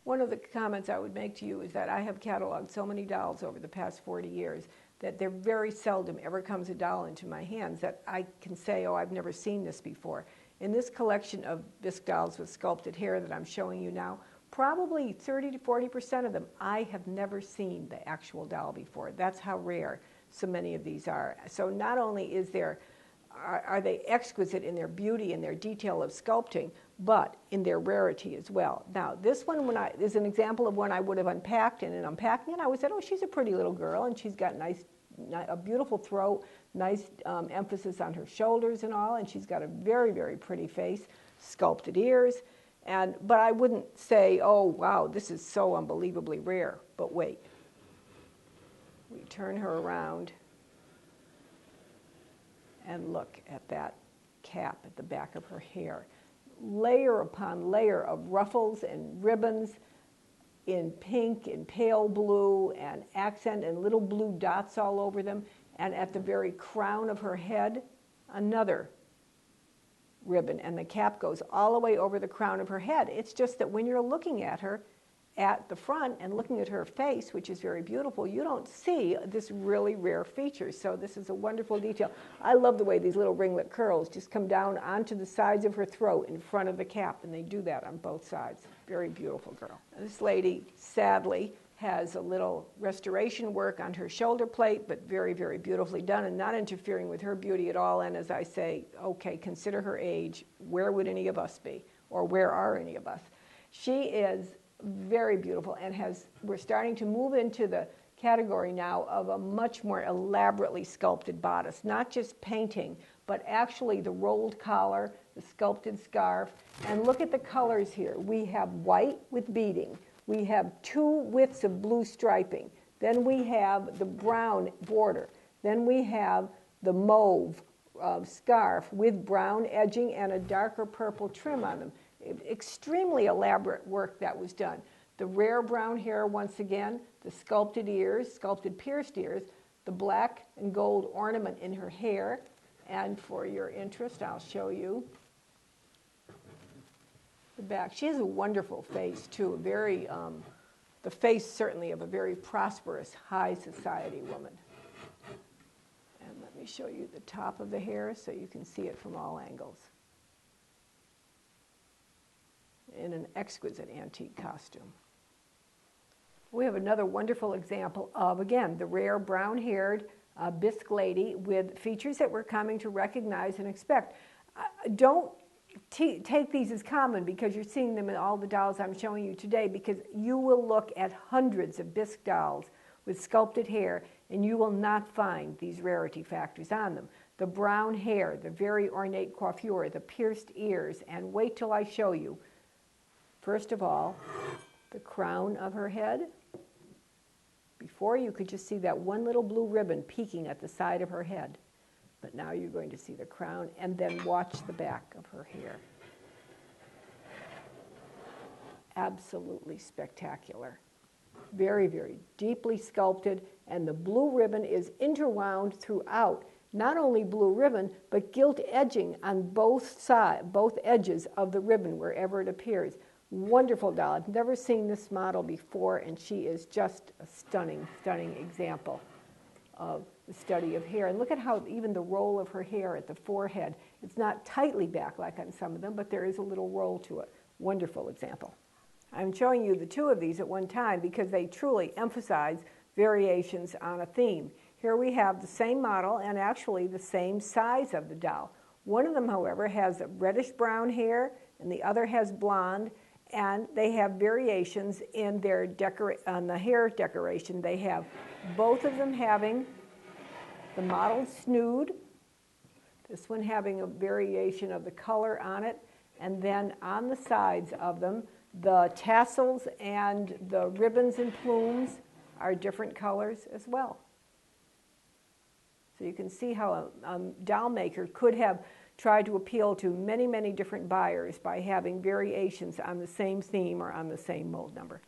One of the comments I would make to you is that I have cataloged so many dolls over the past 40 years that there very seldom ever comes a doll into my hands that I can say, oh, I've never seen this before. In this collection of Bisque dolls with sculpted hair that I'm showing you now, probably 30 to 40% of them I have never seen the actual doll before. That's how rare so many of these are. So not only are they exquisite in their beauty and their detail of sculpting, but in their rarity as well. Now, this one is an example of one I would have unpacked, and in unpacking it, I would say, oh, she's a pretty little girl, and she's got a beautiful throat, nice emphasis on her shoulders and all, and she's got a very, very pretty face, sculpted ears, but I wouldn't say, oh, wow, this is so unbelievably rare. But wait. We turn her around and look at that cap at the back of her hair. Layer upon layer of ruffles and ribbons in pink and pale blue and accent and little blue dots all over them. And at the very crown of her head, another ribbon. And the cap goes all the way over the crown of her head. It's just that when you're looking at her at the front and looking at her face, which is very beautiful, you don't see this really rare feature. So this is a wonderful detail. I love the way these little ringlet curls just come down onto the sides of her throat in front of the cap, and they do that on both sides. Very beautiful girl. This lady, sadly, has a little restoration work on her shoulder plate, but very, very beautifully done and not interfering with her beauty at all. And as I say, okay, consider her age. Where would any of us be? Or where are any of us? She is very beautiful, and we're starting to move into the category now of a much more elaborately sculpted bodice, not just painting, but actually the rolled collar, the sculpted scarf. And look at the colors here. We have white with beading. We have 2 widths of blue striping. Then we have the brown border. Then we have the mauve scarf with brown edging and a darker purple trim on them. Extremely elaborate work that was done. The rare brown hair, once again, the sculpted ears, sculpted pierced ears, the black and gold ornament in her hair, and for your interest, I'll show you the back. She has a wonderful face, too, the face certainly of a very prosperous, high society woman. And let me show you the top of the hair so you can see it from all angles. In an exquisite antique costume. We have another wonderful example of, again, the rare brown-haired Bisque lady with features that we're coming to recognize and expect. Don't take these as common because you're seeing them in all the dolls I'm showing you today, because you will look at hundreds of Bisque dolls with sculpted hair and you will not find these rarity factors on them. The brown hair, the very ornate coiffure, the pierced ears, and wait till I show you. First of all, the crown of her head. Before, you could just see that one little blue ribbon peeking at the side of her head. But now you're going to see the crown, and then watch the back of her hair. Absolutely spectacular. Very, very deeply sculpted, and the blue ribbon is interwound throughout. Not only blue ribbon, but gilt edging on both edges of the ribbon wherever it appears. Wonderful doll. I've never seen this model before, and she is just a stunning, stunning example of the study of hair. And look at how even the roll of her hair at the forehead, it's not tightly back like on some of them, but there is a little roll to it. Wonderful example. I'm showing you the 2 of these at one time because they truly emphasize variations on a theme. Here we have the same model and actually the same size of the doll. One of them, however, has reddish-brown hair, and the other has blonde. And they have variations in their on the hair decoration. They have both of them having the mottled snood, this one having a variation of the color on it, and then on the sides of them, the tassels and the ribbons and plumes are different colors as well. So you can see how a doll maker could have tried to appeal to many, many different buyers by having variations on the same theme or on the same mold number.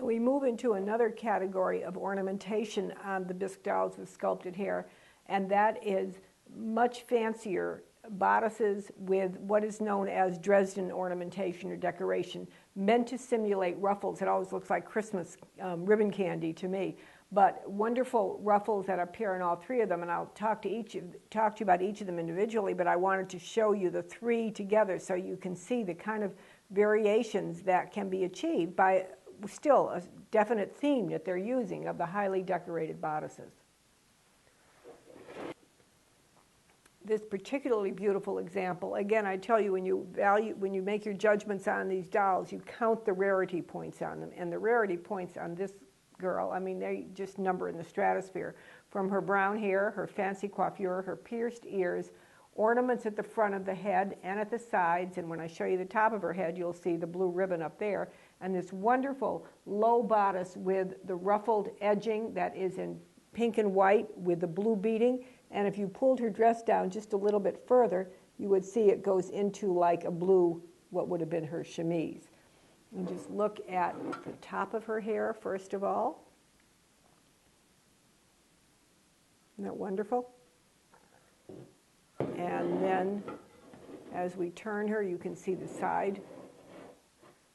We move into another category of ornamentation on the Bisque dolls with sculpted hair, and that is much fancier bodices with what is known as Dresden ornamentation or decoration, meant to simulate ruffles. It always looks like Christmas ribbon candy to me, but wonderful ruffles that appear in all three of them, and I'll talk to you about each of them individually, but I wanted to show you the three together so you can see the kind of variations that can be achieved by still a definite theme that they're using of the highly decorated bodices. This particularly beautiful example, again, I tell you, when you make your judgments on these dolls, you count the rarity points on them. And the rarity points on this girl, I mean, they just number in the stratosphere. From her brown hair, her fancy coiffure, her pierced ears, ornaments at the front of the head and at the sides, and when I show you the top of her head, you'll see the blue ribbon up there, and this wonderful low bodice with the ruffled edging that is in pink and white with the blue beading. And if you pulled her dress down just a little bit further, you would see it goes into like a blue, what would have been her chemise. And just look at the top of her hair, first of all. Isn't that wonderful? And then as we turn her, you can see the side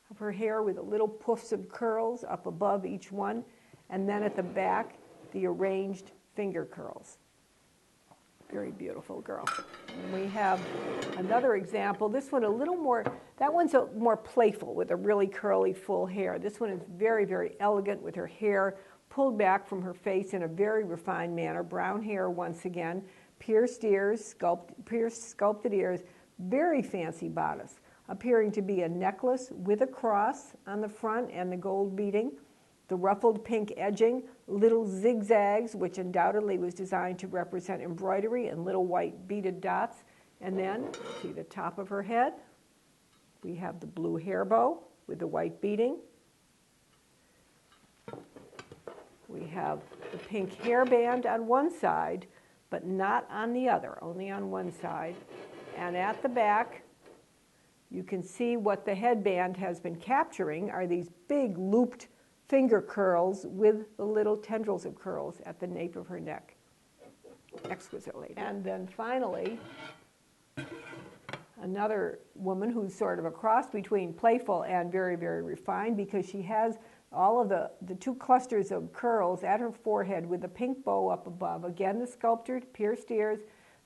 of her hair with the little puffs of curls up above each one. And then at the back, the arranged finger curls. Very beautiful girl. And we have another example. This one a little more, that one's more playful with a really curly full hair. This one is very, very elegant with her hair pulled back from her face in a very refined manner. Brown hair once again, pierced ears, sculpted ears, very fancy bodice, appearing to be a necklace with a cross on the front and the gold beading. The ruffled pink edging, little zigzags, which undoubtedly was designed to represent embroidery and little white beaded dots. And then, see the top of her head. We have the blue hair bow with the white beading. We have the pink hairband on one side, but not on the other, only on one side. And at the back, you can see what the headband has been capturing are these big looped finger curls with the little tendrils of curls at the nape of her neck. Exquisitely. And then finally, another woman who's sort of a cross between playful and very, very refined, because she has all of the two clusters of curls at her forehead with the pink bow up above. Again, the sculptured pierced ears,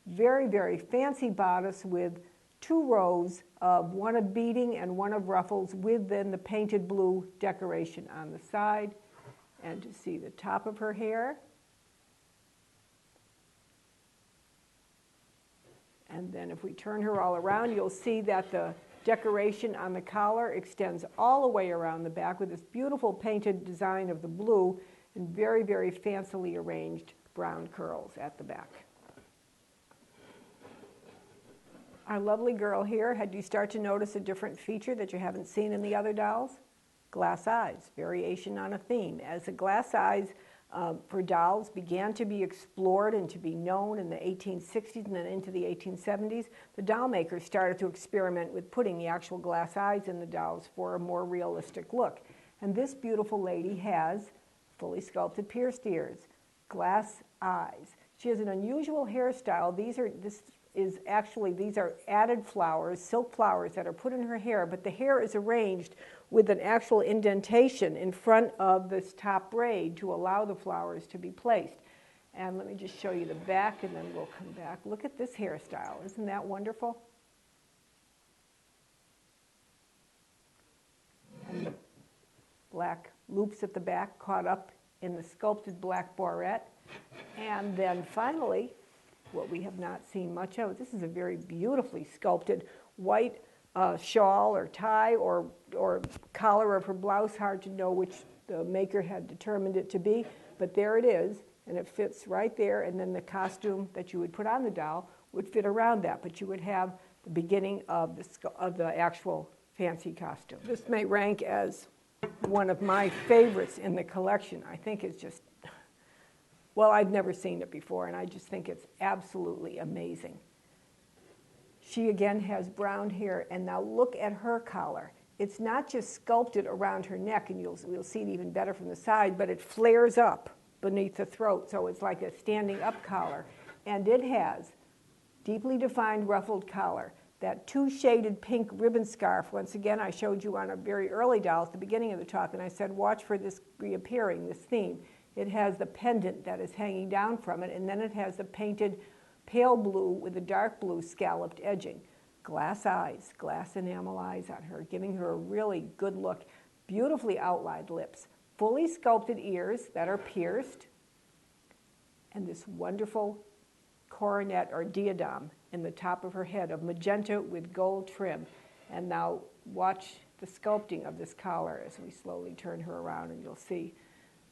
very, very fancy bodice with two rows of one of beading and one of ruffles with then the painted blue decoration on the side. And to see the top of her hair. And then if we turn her all around, you'll see that the decoration on the collar extends all the way around the back with this beautiful painted design of the blue and very, very fancily arranged brown curls at the back. Our lovely girl here, had you start to notice a different feature that you haven't seen in the other dolls? Glass eyes, variation on a theme. As the glass eyes for dolls began to be explored and to be known in the 1860s and then into the 1870s, the doll makers started to experiment with putting the actual glass eyes in the dolls for a more realistic look. And this beautiful lady has fully sculpted pierced ears, glass eyes. She has an unusual hairstyle. These are added flowers, silk flowers that are put in her hair, but the hair is arranged with an actual indentation in front of this top braid to allow the flowers to be placed. And let me just show you the back and then we'll come back. Look at this hairstyle. Isn't that wonderful? And the black loops at the back caught up in the sculpted black barrette. And then finally, what we have not seen much of, this is a very beautifully sculpted white shawl or tie or collar of her blouse. Hard to know which the maker had determined it to be, but there it is, and it fits right there, and then the costume that you would put on the doll would fit around that, but you would have the beginning of the actual fancy costume. This may rank as one of my favorites in the collection. I think it's just, well, I've never seen it before, and I just think it's absolutely amazing. She again has brown hair, and now look at her collar. It's not just sculpted around her neck, and you'll see it even better from the side, but it flares up beneath the throat, so it's like a standing up collar. And it has deeply defined ruffled collar. That two-shaded pink ribbon scarf, once again, I showed you on a very early doll at the beginning of the talk, and I said, watch for this reappearing, this theme. It has the pendant that is hanging down from it, and then it has the painted pale blue with a dark blue scalloped edging. Glass eyes, glass enamel eyes on her, giving her a really good look. Beautifully outlined lips, fully sculpted ears that are pierced, and this wonderful coronet or diadem in the top of her head of magenta with gold trim. And now watch the sculpting of this collar as we slowly turn her around, and you'll see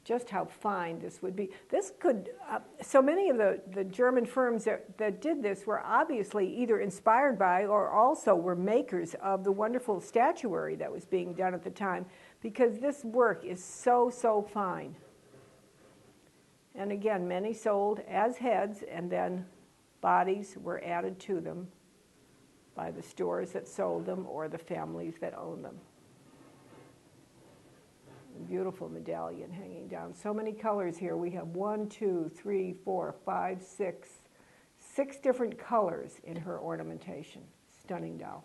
just how fine this would be. This could, so many of the German firms that did this were obviously either inspired by or also were makers of the wonderful statuary that was being done at the time, because this work is so, so fine. And again, many sold as heads, and then bodies were added to them by the stores that sold them or the families that owned them. Beautiful medallion hanging down. So many colors here. We have 1, 2, 3, 4, 5, 6 different colors in her ornamentation. Stunning doll.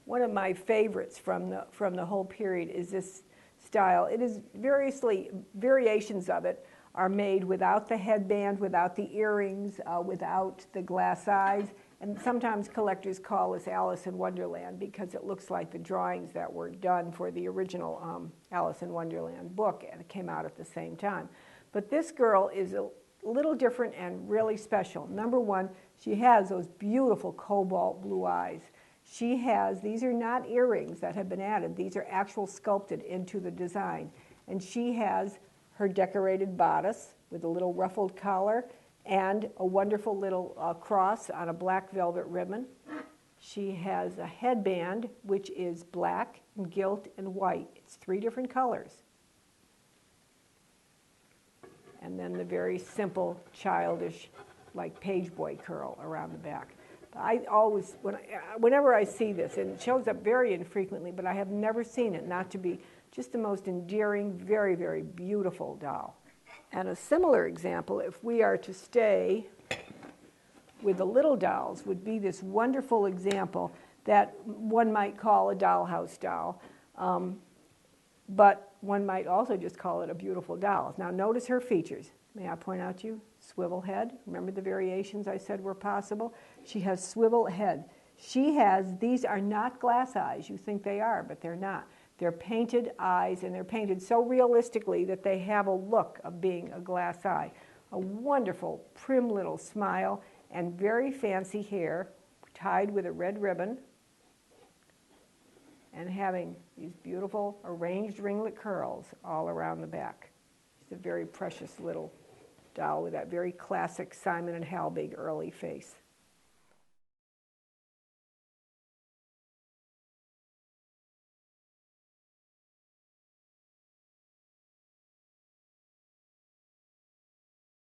One of my favorites from the whole period is this style. It is variations of it are made without the headband, without the earrings, without the glass eyes. And sometimes collectors call this Alice in Wonderland because it looks like the drawings that were done for the original Alice in Wonderland book, and it came out at the same time. But this girl is a little different and really special. Number one, she has those beautiful cobalt blue eyes. She has, these are not earrings that have been added, these are actual sculpted into the design. And she has her decorated bodice with a little ruffled collar and a wonderful little cross on a black velvet ribbon. She has a headband, which is black and gilt and white. It's 3 different colors. And then the very simple, childish, like page boy curl around the back. I always, whenever I see this, and it shows up very infrequently, but I have never seen it not to be just the most endearing, very, very beautiful doll. And a similar example, if we are to stay with the little dolls, would be this wonderful example that one might call a dollhouse doll, but one might also just call it a beautiful doll. Now notice her features. May I point out to you? Swivel head. Remember the variations I said were possible? She has swivel head. She has, these are not glass eyes. You think they are, but they're not. They're painted eyes, and they're painted so realistically that they have a look of being a glass eye. A wonderful, prim little smile, and very fancy hair tied with a red ribbon, and having these beautiful arranged ringlet curls all around the back. She's a very precious little doll with that very classic Simon and Halbig early face.